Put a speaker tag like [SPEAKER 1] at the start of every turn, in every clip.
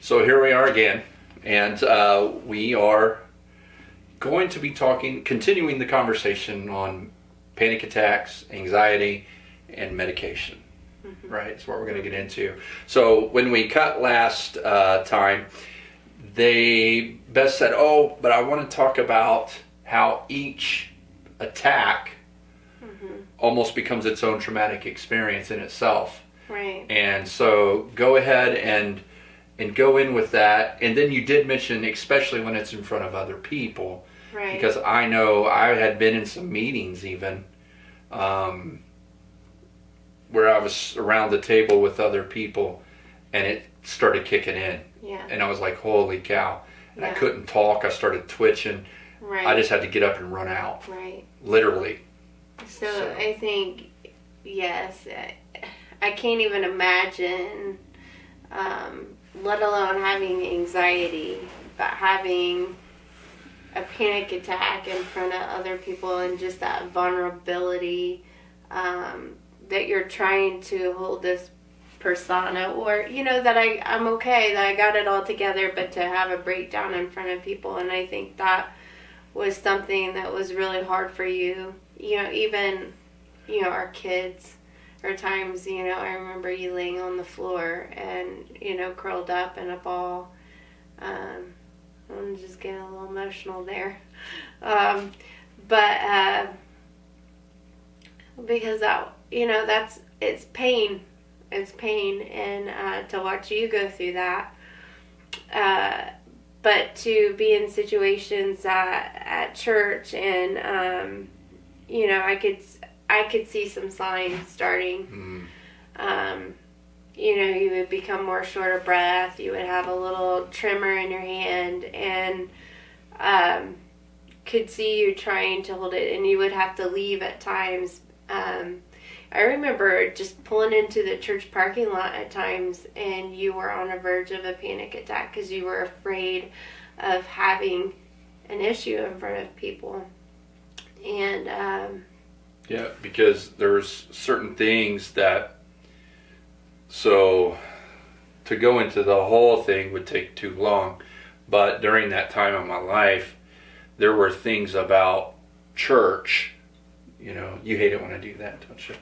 [SPEAKER 1] So here we are again, and we are going to be continuing the conversation on panic attacks, anxiety, and medication. Mm-hmm. Right, that's what we're going to get into. So when we cut last time, Beth said, "Oh, but I want to talk about how each attack almost becomes its own traumatic experience in itself."
[SPEAKER 2] Right.
[SPEAKER 1] And so go ahead and go in with that. And then you did mention, especially when it's in front of other people.
[SPEAKER 2] Right.
[SPEAKER 1] Because I know I had been in some meetings even where I was around the table with other people and it started kicking in.
[SPEAKER 2] Yeah.
[SPEAKER 1] And I was like, holy cow. And I couldn't talk. I started twitching.
[SPEAKER 2] Right.
[SPEAKER 1] I just had to get up and run out.
[SPEAKER 2] Right.
[SPEAKER 1] Literally.
[SPEAKER 2] So I think, yes, I can't even imagine, let alone having anxiety, but having a panic attack in front of other people and just that vulnerability that you're trying to hold this persona or, that I'm okay, that I got it all together, but to have a breakdown in front of people. And I think that was something that was really hard for you. Even, our kids, or times, I remember you laying on the floor and, curled up in a ball. I'm just getting a little emotional there. But because it's pain. It's pain. And to watch you go through that. But to be in situations at church and, I could see some signs starting. You would become more short of breath. You would have a little tremor in your hand and could see you trying to hold it, and you would have to leave at times. I remember just pulling into the church parking lot at times, and you were on the verge of a panic attack because you were afraid of having an issue in front of people. And
[SPEAKER 1] yeah, because there's certain things that, so to go into the whole thing would take too long, but during that time of my life, there were things about church, you hate it when I do that, don't you?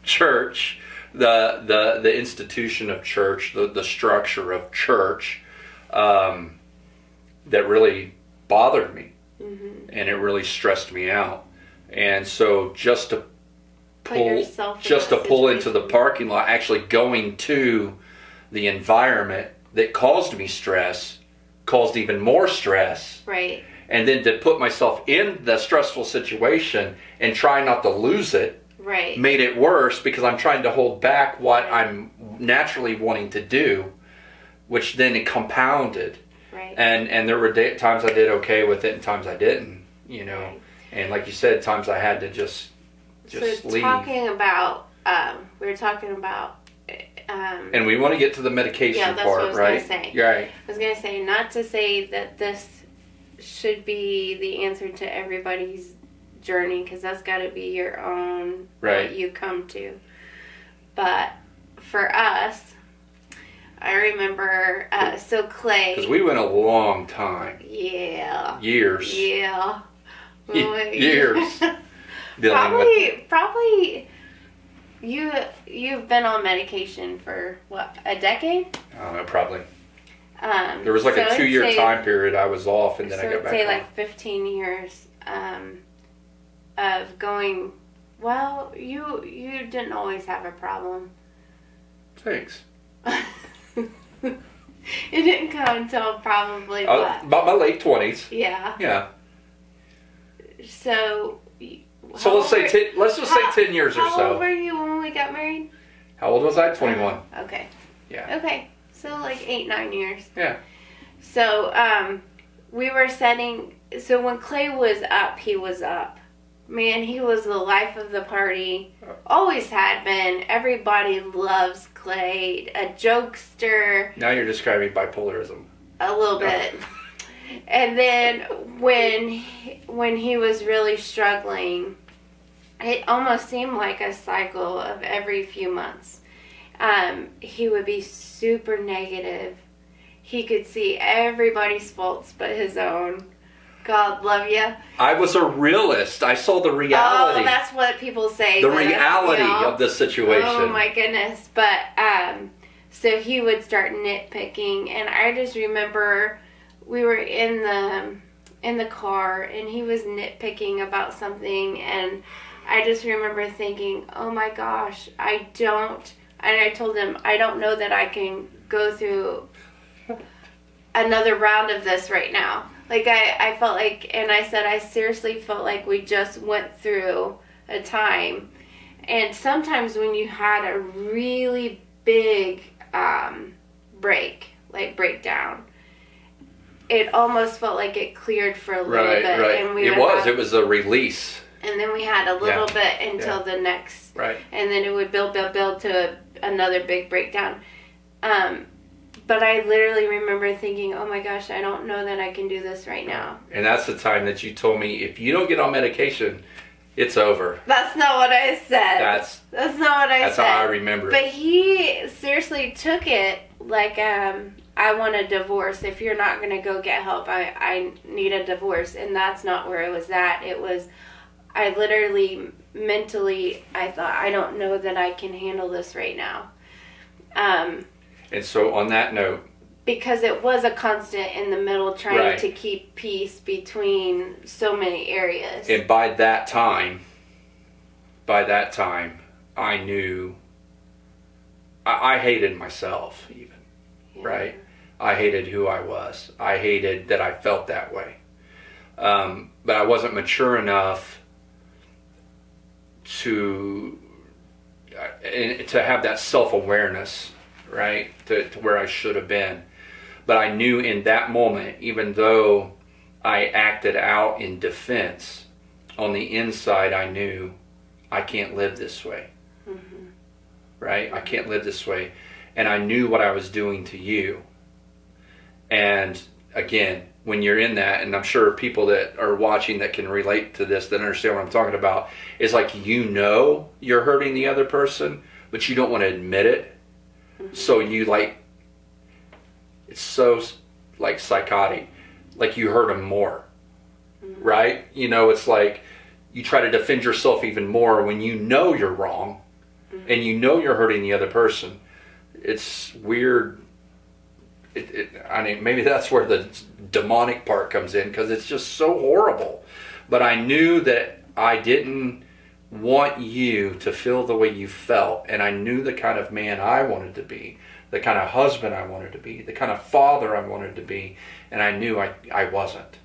[SPEAKER 1] Church, the institution of church, the structure of church, that really bothered me, and it really stressed me out. And so just to pull into the parking lot, actually going to the environment that caused me stress, caused even more stress.
[SPEAKER 2] Right. And
[SPEAKER 1] then to put myself in the stressful situation and try not to lose it,
[SPEAKER 2] right,
[SPEAKER 1] made it worse because I'm trying to hold back what I'm naturally wanting to do, which then it compounded.
[SPEAKER 2] Right.
[SPEAKER 1] And there were times I did okay with it and times I didn't, Right. And like you said, times I had to just leave.
[SPEAKER 2] Talking about, we were talking about...
[SPEAKER 1] and we want to get to the medication part, right?
[SPEAKER 2] Yeah, that's what I was going to say.
[SPEAKER 1] Right.
[SPEAKER 2] I was going to say, not to say that this should be the answer to everybody's journey, because that's got to be your own,
[SPEAKER 1] right,
[SPEAKER 2] what you come to. But for us, I remember, so Clay...
[SPEAKER 1] Because we went a long time.
[SPEAKER 2] Yeah.
[SPEAKER 1] Years.
[SPEAKER 2] Yeah.
[SPEAKER 1] Years.
[SPEAKER 2] Probably you've been on medication for what, a decade?
[SPEAKER 1] I don't know, probably. There was like a 2-year time period I was off, and then I got back on. So I'd say
[SPEAKER 2] like 15 years of going. Well, you didn't always have a problem.
[SPEAKER 1] Thanks.
[SPEAKER 2] It didn't come until probably
[SPEAKER 1] about my late 20s.
[SPEAKER 2] Yeah.
[SPEAKER 1] Yeah.
[SPEAKER 2] So
[SPEAKER 1] let's say 10 years or so.
[SPEAKER 2] How old were you when we got married?
[SPEAKER 1] How old was I? 21.
[SPEAKER 2] Okay.
[SPEAKER 1] Yeah.
[SPEAKER 2] Okay. So like 8-9 years.
[SPEAKER 1] Yeah.
[SPEAKER 2] So we were setting. So when Clay was up, he was up. Man, he was the life of the party. Always had been. Everybody loves Clay. A jokester.
[SPEAKER 1] Now you're describing bipolarism.
[SPEAKER 2] A little bit. And then when he was really struggling, it almost seemed like a cycle of every few months. He would be super negative he could see everybody's faults but his own. God love you.
[SPEAKER 1] I was a realist. I saw the reality.
[SPEAKER 2] Oh, that's what people say.
[SPEAKER 1] The reality of the situation.
[SPEAKER 2] Oh my goodness. But so he would start nitpicking, and I just remember we were in the car, and he was nitpicking about something, and I just remember thinking, oh my gosh, I told him, I don't know that I can go through another round of this right now. Like, I felt like, and I said, I seriously felt like we just went through a time. And sometimes when you had a really big breakdown, it almost felt like it cleared for a little bit.
[SPEAKER 1] Right.
[SPEAKER 2] And
[SPEAKER 1] It was a release.
[SPEAKER 2] And then we had a little bit until the next.
[SPEAKER 1] Right.
[SPEAKER 2] And then it would build to another big breakdown. But I literally remember thinking, oh my gosh, I don't know that I can do this right now.
[SPEAKER 1] And that's the time that you told me, if you don't get on medication, it's over.
[SPEAKER 2] That's not what I said.
[SPEAKER 1] That's
[SPEAKER 2] not what I said.
[SPEAKER 1] That's how I remember it.
[SPEAKER 2] But he seriously took it like, I want a divorce. If you're not going to go get help, I need a divorce. And that's not where it was at. It was, I literally, mentally, I thought, I don't know that I can handle this right now.
[SPEAKER 1] And so on that note,
[SPEAKER 2] because it was a constant in the middle trying to keep peace between so many areas.
[SPEAKER 1] And by that time, I knew I hated myself even, right? I hated who I was. I hated that I felt that way. But I wasn't mature enough to have that self-awareness, right, to where I should have been. But I knew in that moment, even though I acted out in defense, on the inside I knew I can't live this way. Mm-hmm. Right? I can't live this way. And I knew what I was doing to you. And again, when you're in that, and I'm sure people that are watching that can relate to this, that understand what I'm talking about, is like, you know you're hurting the other person, but you don't want to admit it. So you it's so psychotic, like you hurt them more, right? It's like you try to defend yourself even more when you know you're wrong, and you know you're hurting the other person. It's weird. I mean, maybe that's where the demonic part comes in, because it's just so horrible. But I knew that I didn't want you to feel the way you felt, and I knew the kind of man I wanted to be, the kind of husband I wanted to be, the kind of father I wanted to be, and I knew I wasn't.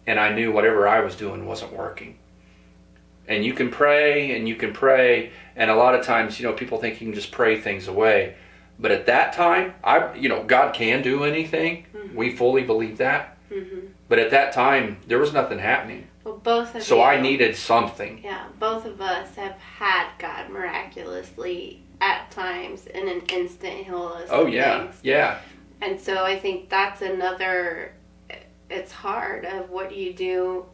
[SPEAKER 1] And I knew whatever I was doing wasn't working. And you can pray, and a lot of times, people think you can just pray things away. But at that time, God can do anything. Mm-hmm. We fully believe that. Mm-hmm. But at that time, there was nothing happening.
[SPEAKER 2] Well, both of
[SPEAKER 1] so
[SPEAKER 2] you,
[SPEAKER 1] I needed something.
[SPEAKER 2] Yeah, both of us have had God miraculously at times in an instant heal us.
[SPEAKER 1] Oh yeah, things. Yeah.
[SPEAKER 2] And so I think that's another. It's hard of what do you do.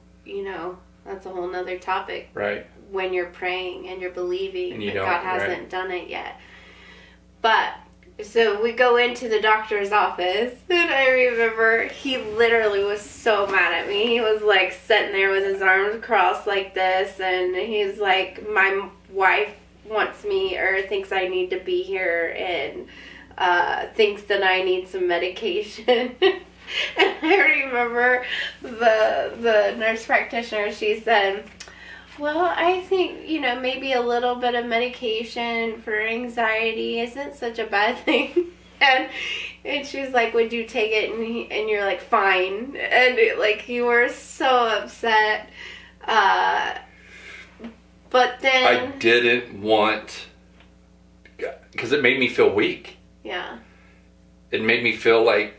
[SPEAKER 2] That's a whole nother topic.
[SPEAKER 1] Right.
[SPEAKER 2] When you're praying and you're believing,
[SPEAKER 1] and
[SPEAKER 2] God hasn't done it yet. But. So we go into the doctor's office, and I remember he literally was so mad at me. He was like sitting there with his arms crossed like this, and he's like, my wife wants me or thinks I need to be here, and thinks that I need some medication. And I remember the nurse practitioner, she said, well, I think, maybe a little bit of medication for anxiety isn't such a bad thing. And she's like, would you take it? And you're like, fine. And you were so upset. But then...
[SPEAKER 1] I didn't want... Because it made me feel weak.
[SPEAKER 2] Yeah.
[SPEAKER 1] It made me feel like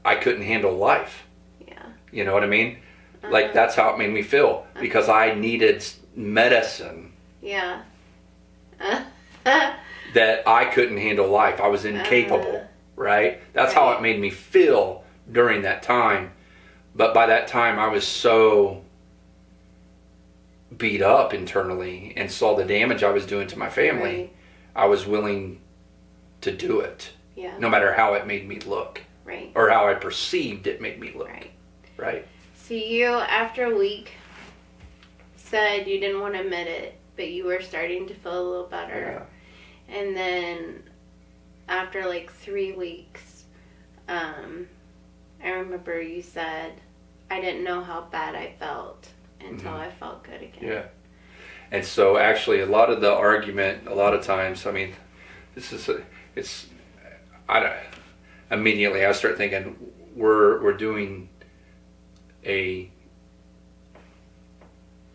[SPEAKER 1] I couldn't handle life.
[SPEAKER 2] Yeah.
[SPEAKER 1] You know what I mean? Like, that's how it made me feel, because I needed medicine.
[SPEAKER 2] Yeah.
[SPEAKER 1] That I couldn't handle life. I was incapable, right? That's how it made me feel during that time. But by that time, I was so beat up internally and saw the damage I was doing to my family. Right. I was willing to do it, no matter how it made me look.
[SPEAKER 2] Right.
[SPEAKER 1] Or how I perceived it made me look.
[SPEAKER 2] Right.
[SPEAKER 1] Right.
[SPEAKER 2] So you, after a week, said you didn't want to admit it, but you were starting to feel a little better.
[SPEAKER 1] Yeah.
[SPEAKER 2] And then after like 3 weeks, I remember you said, I didn't know how bad I felt until I felt good again.
[SPEAKER 1] Yeah. And so actually a lot of the argument, a lot of times, I mean, immediately I start thinking we're doing a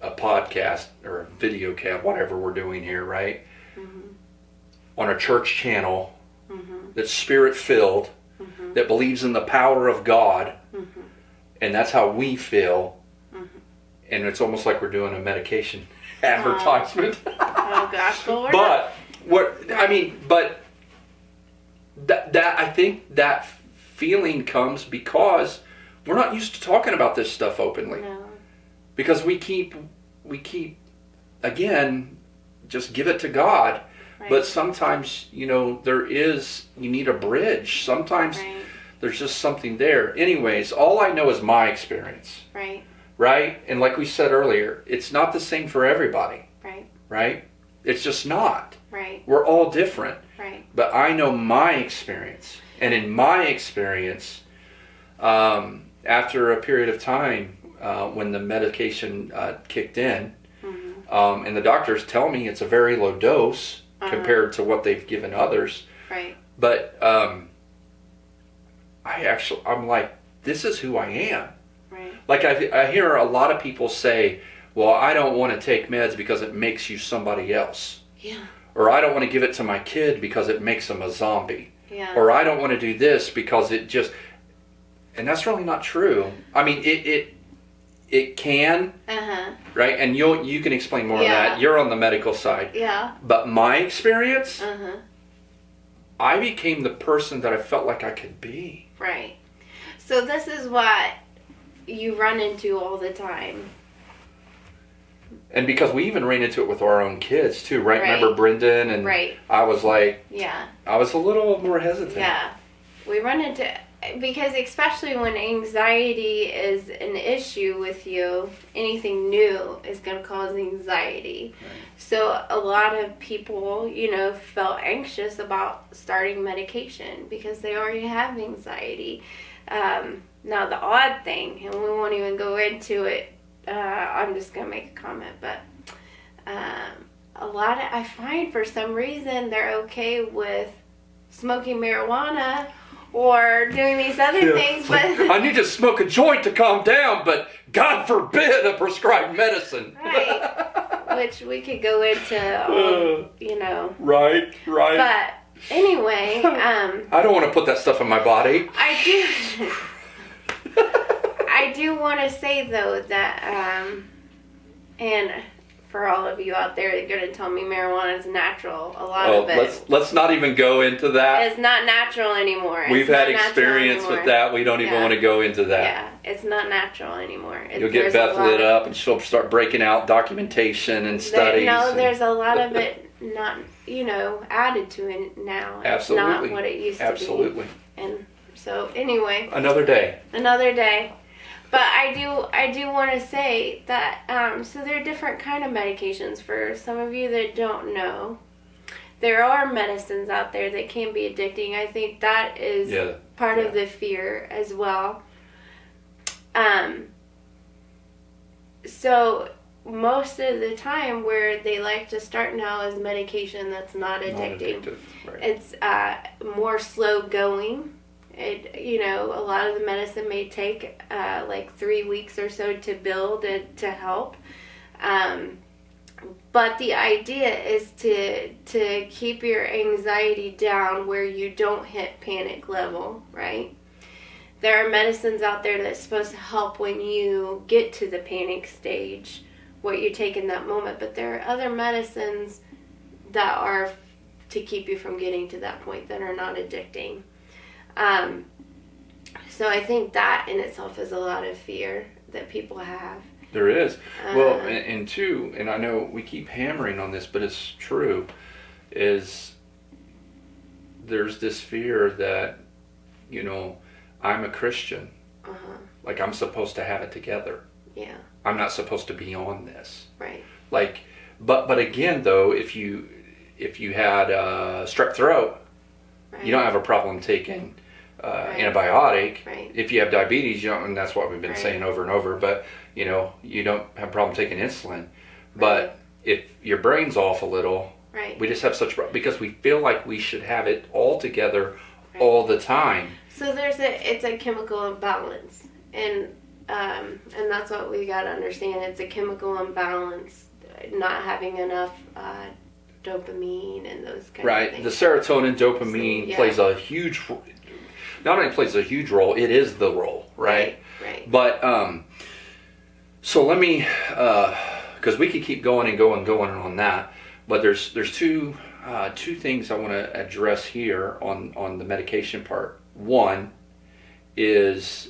[SPEAKER 1] podcast or a video cast, whatever we're doing here, right? On a church channel that's spirit-filled, that believes in the power of God, and that's how we feel. And it's almost like we're doing a medication advertisement.
[SPEAKER 2] Oh gosh, well,
[SPEAKER 1] but that I think that feeling comes because we're not used to talking about this stuff openly.
[SPEAKER 2] No.
[SPEAKER 1] Because we keep again, just give it to God. Right. But sometimes, you need a bridge. Sometimes there's just something there. Anyways, all I know is my experience.
[SPEAKER 2] Right.
[SPEAKER 1] Right? And like we said earlier, it's not the same for everybody.
[SPEAKER 2] Right.
[SPEAKER 1] Right? It's just not.
[SPEAKER 2] Right.
[SPEAKER 1] We're all different.
[SPEAKER 2] Right.
[SPEAKER 1] But I know my experience. And in my experience, after a period of time, when the medication kicked in, and the doctors tell me it's a very low dose compared to what they've given others.
[SPEAKER 2] Right.
[SPEAKER 1] But I'm like, this is who I am.
[SPEAKER 2] Right.
[SPEAKER 1] Like I hear a lot of people say, well, I don't want to take meds because it makes you somebody else.
[SPEAKER 2] Yeah.
[SPEAKER 1] Or I don't want to give it to my kid because it makes them a zombie.
[SPEAKER 2] Yeah.
[SPEAKER 1] Or I don't want to do this because it just... And that's really not true. I mean, it can, right? And you can explain more on that. You're on the medical side.
[SPEAKER 2] Yeah.
[SPEAKER 1] But my experience, I became the person that I felt like I could be.
[SPEAKER 2] Right. So this is what you run into all the time.
[SPEAKER 1] And because we even ran into it with our own kids too, right? Remember Brendan? And I was like, I was a little more hesitant.
[SPEAKER 2] Yeah. We run into... Because especially when anxiety is an issue with you, anything new is going to cause anxiety. Right. So a lot of people, felt anxious about starting medication because they already have anxiety. Now the odd thing, and we won't even go into it, I'm just going to make a comment, but I find for some reason they're okay with smoking marijuana or doing these other things, but...
[SPEAKER 1] I need to smoke a joint to calm down, but God forbid a prescribed medicine.
[SPEAKER 2] Right. Which we could go into,
[SPEAKER 1] Right.
[SPEAKER 2] But anyway...
[SPEAKER 1] I don't want to put that stuff in my body.
[SPEAKER 2] I do want to say, though, that... and... For all of you out there that are going to tell me marijuana is natural, a lot of it.
[SPEAKER 1] Let's not even go into that.
[SPEAKER 2] It's not natural anymore.
[SPEAKER 1] We've had experience with that. We don't even want to go into that.
[SPEAKER 2] Yeah, it's not natural anymore.
[SPEAKER 1] You'll get Beth lit up and she'll start breaking out documentation and studies.
[SPEAKER 2] There's a lot of it not, added to it now.
[SPEAKER 1] Absolutely.
[SPEAKER 2] It's not what it used to be.
[SPEAKER 1] Absolutely.
[SPEAKER 2] And so, anyway.
[SPEAKER 1] Another day.
[SPEAKER 2] But I do want to say that, so there are different kind of medications. For some of you that don't know, there are medicines out there that can be addicting. I think that is part of the fear as well. So most of the time where they like to start now is medication that's not addicting.
[SPEAKER 1] Right.
[SPEAKER 2] It's more slow going. A lot of the medicine may take like 3 weeks or so to build and to help. But the idea is to keep your anxiety down where you don't hit panic level, right? There are medicines out there that's supposed to help when you get to the panic stage, what you take in that moment. But there are other medicines that are to keep you from getting to that point that are not addicting. So I think that in itself is a lot of fear that people have.
[SPEAKER 1] There is. Well, and two, and I know we keep hammering on this, but it's true, is there's this fear that, I'm a Christian.
[SPEAKER 2] Uh-huh.
[SPEAKER 1] Like, I'm supposed to have it together.
[SPEAKER 2] Yeah.
[SPEAKER 1] I'm not supposed to be on this.
[SPEAKER 2] Right.
[SPEAKER 1] Like, but again, though, if you had strep throat,
[SPEAKER 2] Right.
[SPEAKER 1] you don't have a problem taking
[SPEAKER 2] Right.
[SPEAKER 1] antibiotic.
[SPEAKER 2] Right.
[SPEAKER 1] If you have diabetes, you don't, and that's what we've been
[SPEAKER 2] Right.
[SPEAKER 1] saying over and over. But you don't have a problem taking insulin. But
[SPEAKER 2] Right.
[SPEAKER 1] if your brain's off a little,
[SPEAKER 2] Right.
[SPEAKER 1] we just have such because we feel like we should have it all together
[SPEAKER 2] Right.
[SPEAKER 1] all the time.
[SPEAKER 2] So it's a chemical imbalance, and that's what we got to understand. It's a chemical imbalance, not having enough dopamine and those kind of things.
[SPEAKER 1] The serotonin, dopamine
[SPEAKER 2] So, yeah.
[SPEAKER 1] plays a huge. Not only plays a huge role, it is the role, right?
[SPEAKER 2] Right.
[SPEAKER 1] But so let me, because we could keep going and going on that. But there's two things I want to address here on the medication part. One is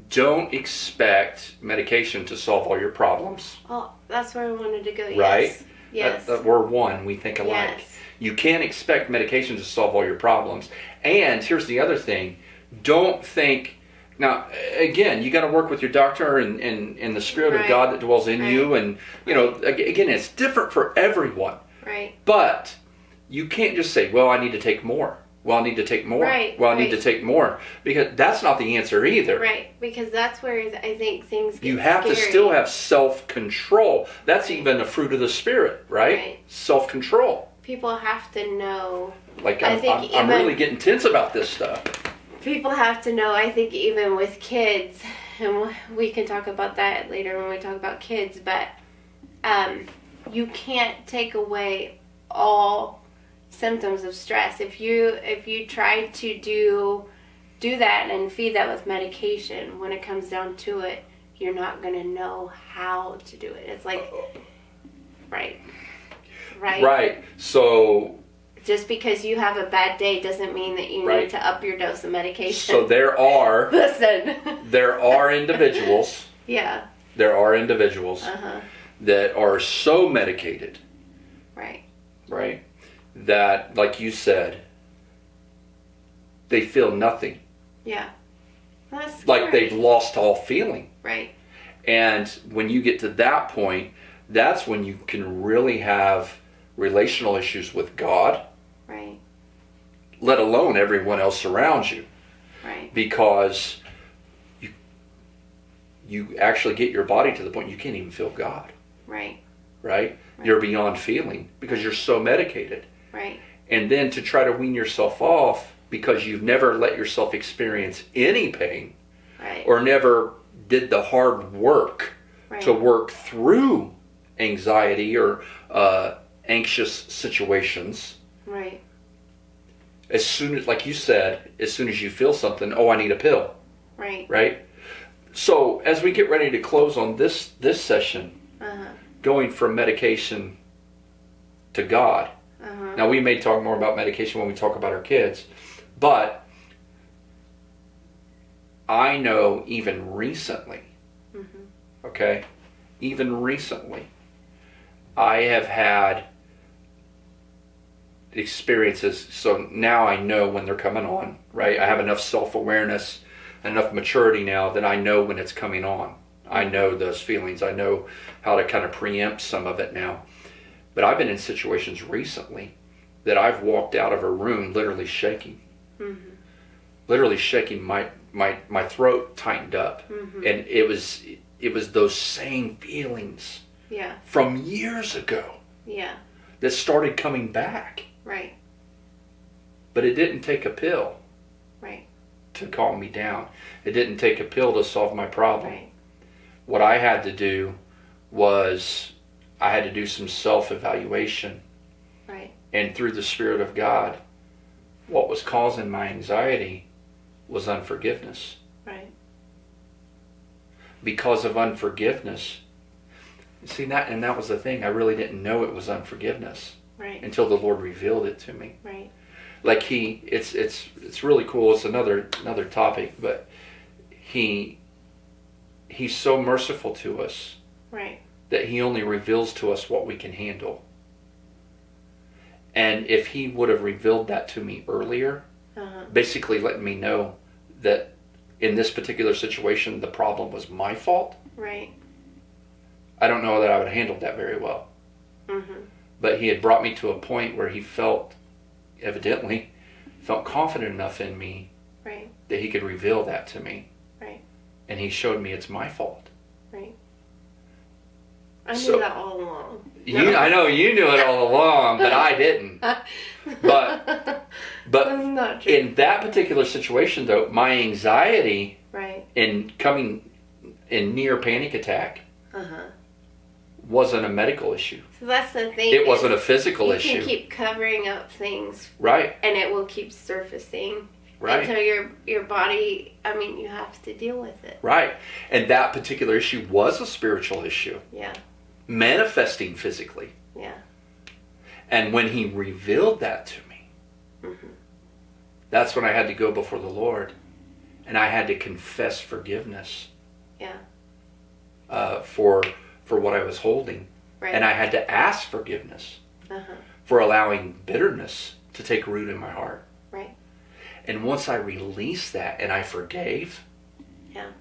[SPEAKER 1] don't expect medication to solve all your problems.
[SPEAKER 2] Oh, that's where I wanted to go.
[SPEAKER 1] Right?
[SPEAKER 2] Yes.
[SPEAKER 1] We're one. We think alike.
[SPEAKER 2] Yes.
[SPEAKER 1] You can't expect medication to solve all your problems. And here's the other thing. Don't think... Now, again, you got to work with your doctor and the Spirit of
[SPEAKER 2] Right.
[SPEAKER 1] God that dwells in
[SPEAKER 2] Right.
[SPEAKER 1] you. And, again, it's different for everyone.
[SPEAKER 2] Right.
[SPEAKER 1] But you can't just say, well, I need to take more. Well, I need to take more.
[SPEAKER 2] Right.
[SPEAKER 1] Well, I need
[SPEAKER 2] Right.
[SPEAKER 1] to take more. Because that's not the answer either.
[SPEAKER 2] Right. Because that's where I think things get
[SPEAKER 1] You have to
[SPEAKER 2] scary.
[SPEAKER 1] still have self-control. That's
[SPEAKER 2] Right.
[SPEAKER 1] even a fruit of the Spirit, right?
[SPEAKER 2] Right.
[SPEAKER 1] Self-control.
[SPEAKER 2] People have to know.
[SPEAKER 1] Like,
[SPEAKER 2] I
[SPEAKER 1] I'm
[SPEAKER 2] think
[SPEAKER 1] really getting tense about this stuff.
[SPEAKER 2] People have to know, I think, even with kids, and we can talk about that later when we talk about kids, but you can't take away all symptoms of stress. If you try to do that and feed that with medication, when it comes down to it, you're not going to know how to do it. It's like, right.
[SPEAKER 1] Right. So...
[SPEAKER 2] Just because you have a bad day doesn't mean that you
[SPEAKER 1] Right.
[SPEAKER 2] need to up your dose of medication.
[SPEAKER 1] So there are individuals.
[SPEAKER 2] Yeah.
[SPEAKER 1] There are individuals
[SPEAKER 2] Uh-huh.
[SPEAKER 1] that are so medicated,
[SPEAKER 2] Right.
[SPEAKER 1] right? That, like you said, they feel nothing.
[SPEAKER 2] Yeah. That's
[SPEAKER 1] Like
[SPEAKER 2] scary.
[SPEAKER 1] they've lost all feeling.
[SPEAKER 2] Right.
[SPEAKER 1] And when you get to that point, that's when you can really have relational issues with God,
[SPEAKER 2] Right.
[SPEAKER 1] let alone everyone else around you.
[SPEAKER 2] Right.
[SPEAKER 1] Because you actually get your body to the point you can't even feel God.
[SPEAKER 2] Right.
[SPEAKER 1] Right? You're beyond feeling because you're so medicated.
[SPEAKER 2] Right.
[SPEAKER 1] And then to try to wean yourself off because you've never let yourself experience any pain
[SPEAKER 2] Right.
[SPEAKER 1] or never did the hard work
[SPEAKER 2] Right.
[SPEAKER 1] to work through anxiety or anxious situations.
[SPEAKER 2] Right.
[SPEAKER 1] As soon as, like you said, as soon as you feel something, oh, I need a pill.
[SPEAKER 2] Right.
[SPEAKER 1] Right? So as we get ready to close on this session,
[SPEAKER 2] Uh-huh.
[SPEAKER 1] going from medication to God.
[SPEAKER 2] Uh-huh.
[SPEAKER 1] Now, we may talk more about medication when we talk about our kids, but I know even recently, okay, even recently, I have had experiences, so now I know when they're coming on, right? I have enough self-awareness, enough maturity now that I know when it's coming on. I know those feelings. I know how to kind of preempt some of it now. But I've been in situations recently that I've walked out of a room literally shaking.
[SPEAKER 2] Mm-hmm.
[SPEAKER 1] Literally shaking. My throat tightened up.
[SPEAKER 2] Mm-hmm.
[SPEAKER 1] And it was those same feelings
[SPEAKER 2] Yeah.
[SPEAKER 1] from years ago
[SPEAKER 2] Yeah.
[SPEAKER 1] that started coming back.
[SPEAKER 2] Right.
[SPEAKER 1] But it didn't take a pill
[SPEAKER 2] Right.
[SPEAKER 1] to calm me down. It didn't take a pill to solve my problem.
[SPEAKER 2] Right.
[SPEAKER 1] What I had to do was I had to do some self-evaluation.
[SPEAKER 2] Right.
[SPEAKER 1] And through the Spirit of God, what was causing my anxiety was unforgiveness.
[SPEAKER 2] Right.
[SPEAKER 1] Because of unforgiveness. See, that was the thing. I really didn't know it was unforgiveness
[SPEAKER 2] Right.
[SPEAKER 1] until the Lord revealed it to me.
[SPEAKER 2] Right.
[SPEAKER 1] Like it's really cool. It's another topic, but He's so merciful to us.
[SPEAKER 2] Right.
[SPEAKER 1] That He only reveals to us what we can handle. And if he would have revealed that to me earlier, basically letting me know that in this particular situation, the problem was my fault.
[SPEAKER 2] Right.
[SPEAKER 1] I don't know that I would have handled that very well. But he had brought me to a point where he evidently felt confident enough in me that he could reveal that to me.
[SPEAKER 2] Right.
[SPEAKER 1] And he showed me it's my fault.
[SPEAKER 2] Right. I knew that all along.
[SPEAKER 1] I know you knew it all along, but I didn't. But
[SPEAKER 2] That's not true.
[SPEAKER 1] In that particular situation, though, my anxiety in coming in near panic attack wasn't a medical issue.
[SPEAKER 2] So that's the thing.
[SPEAKER 1] It wasn't a physical issue.
[SPEAKER 2] You can keep covering up things.
[SPEAKER 1] Right.
[SPEAKER 2] And it will keep surfacing.
[SPEAKER 1] Right.
[SPEAKER 2] Until your body, you have to deal with it.
[SPEAKER 1] Right. And that particular issue was a spiritual issue.
[SPEAKER 2] Yeah.
[SPEAKER 1] Manifesting physically.
[SPEAKER 2] Yeah.
[SPEAKER 1] And when he revealed that to me, that's when I had to go before the Lord. And I had to confess forgiveness.
[SPEAKER 2] Yeah.
[SPEAKER 1] For what I was holding.
[SPEAKER 2] Right.
[SPEAKER 1] And I had to ask forgiveness for allowing bitterness to take root in my heart.
[SPEAKER 2] Right.
[SPEAKER 1] And once I released that and I forgave,
[SPEAKER 2] yeah,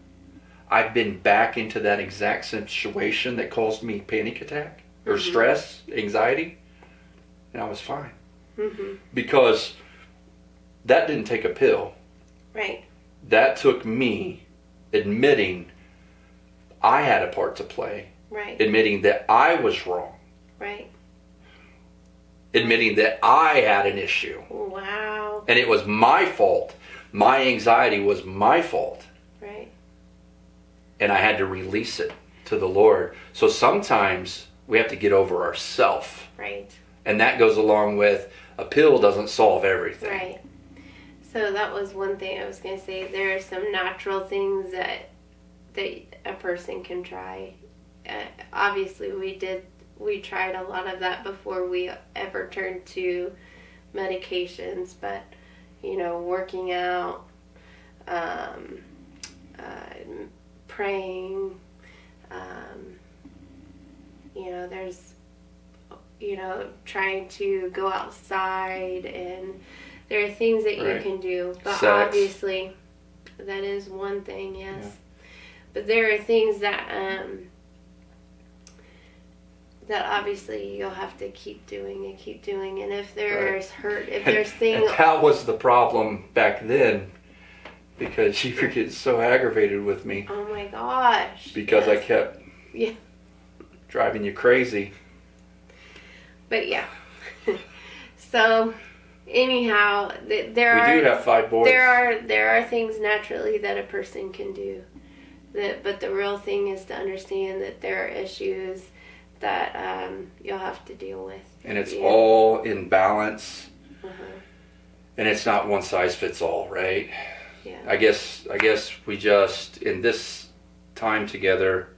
[SPEAKER 1] I've been back into that exact situation that caused me panic attack or stress, anxiety, and I was fine. Because that didn't take a pill.
[SPEAKER 2] Right.
[SPEAKER 1] That took me admitting I had a part to play.
[SPEAKER 2] Right.
[SPEAKER 1] Admitting that I was wrong.
[SPEAKER 2] Right.
[SPEAKER 1] Admitting that I had an issue.
[SPEAKER 2] Wow.
[SPEAKER 1] And it was my fault. My anxiety was my fault.
[SPEAKER 2] Right.
[SPEAKER 1] And I had to release it to the Lord. So sometimes we have to get over ourselves.
[SPEAKER 2] Right.
[SPEAKER 1] And that goes along with a pill doesn't solve everything.
[SPEAKER 2] Right. So that was one thing I was going to say. There are some natural things that a person can try. Obviously, we tried a lot of that before we ever turned to medications, but working out, praying, there's trying to go outside, and there are things that you can do, but
[SPEAKER 1] Sex.
[SPEAKER 2] obviously that is one thing, yes. Yeah. But there are things that obviously you'll have to keep doing, and if there's hurt, if there's things.
[SPEAKER 1] And that was the problem back then, because you were getting so aggravated with me.
[SPEAKER 2] Oh my gosh!
[SPEAKER 1] Because I kept driving you crazy.
[SPEAKER 2] But yeah, so anyhow, we do
[SPEAKER 1] have 5 boys.
[SPEAKER 2] There are things naturally that a person can do. But the real thing is to understand that there are issues that you'll have to deal with.
[SPEAKER 1] And it's all in balance. And it's not one size fits all, right?
[SPEAKER 2] Yeah.
[SPEAKER 1] I guess we just, in this time together,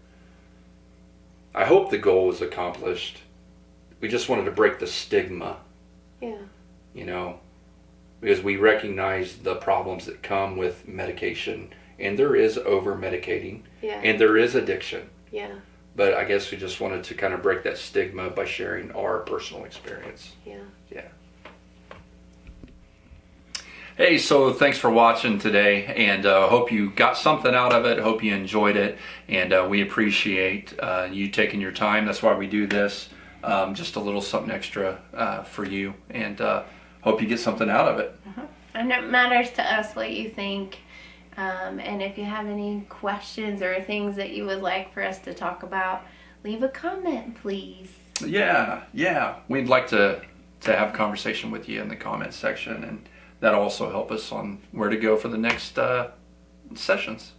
[SPEAKER 1] I hope the goal was accomplished. We just wanted to break the stigma.
[SPEAKER 2] Yeah.
[SPEAKER 1] Because we recognize the problems that come with medication. And there is over-medicating.
[SPEAKER 2] Yeah.
[SPEAKER 1] And there is addiction.
[SPEAKER 2] Yeah.
[SPEAKER 1] But I guess we just wanted to kind of break that stigma by sharing our personal experience.
[SPEAKER 2] Yeah.
[SPEAKER 1] Yeah. Hey, so thanks for watching today, and hope you got something out of it. Hope you enjoyed it, and we appreciate you taking your time. That's why we do this. Just a little something extra for you, and hope you get something out of it.
[SPEAKER 2] And it matters to us what you think. And if you have any questions or things that you would like for us to talk about, leave a comment, please.
[SPEAKER 1] Yeah. We'd like to have a conversation with you in the comments section, and that'll also help us on where to go for the next sessions.